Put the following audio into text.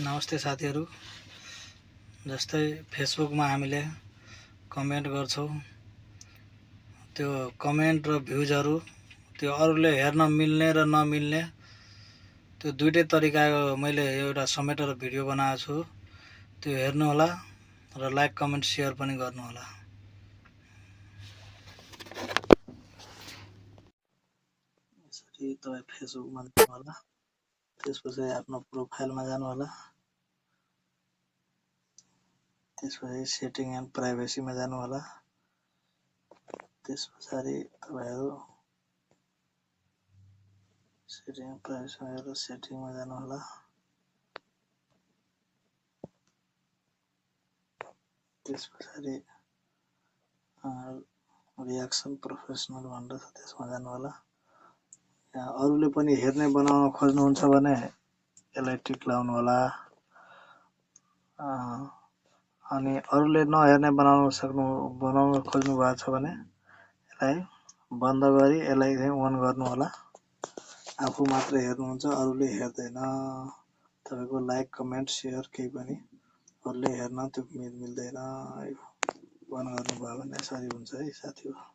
नमस्ते साथीहरू। जस्तै फेसबुकमा हामीले कमेन्ट गर्छौँ, त्यो कमेन्ट र भ्युजहरू त्यो अरूले हेर्न मिल्ने र नमिल्ने त्यो दुईटै तरिकाको मैले एउटा समेटेर भिडियो बनाएको छु। त्यो हेर्नुहोला र लाइक कमेन्ट सेयर पनि गर्नुहोला। यसरी तपाईँ फेसबुकमा जानुहोला, त्यसपछि आफ्नो प्रोफाइलमा जानुहोला, त्यसपछि सेटिङ एन्ड प्राइभेसीमा जानुहोला। त्यसपछि तपाईहरु सेटिङ एन्ड प्राइभेसीमा गएर सेटिङमा जानुहोला। त्यसपछि रियाक्सन प्रोफेसनल भनेर छ, त्यसमा जानुहोला। अरूले पनि हेर्ने बनाउन खोज्नुहुन्छ भने यसलाई टिक लाउनु होला। अनि अरूले नहेर्ने बनाउन खोज्नु भएको छ भने यसलाई बन्द गरी यसलाई चाहिँ अन गर्नु होला। आफू मात्र हेर्नुहुन्छ, अरूले हेर्दैन। तपाईको लाइक कमेन्ट सेयर केही पनि अरूले हेर्न त्यो मिल्दैन। बन्द गर्नुभयो भने यसरी हुन्छ है साथीहरु।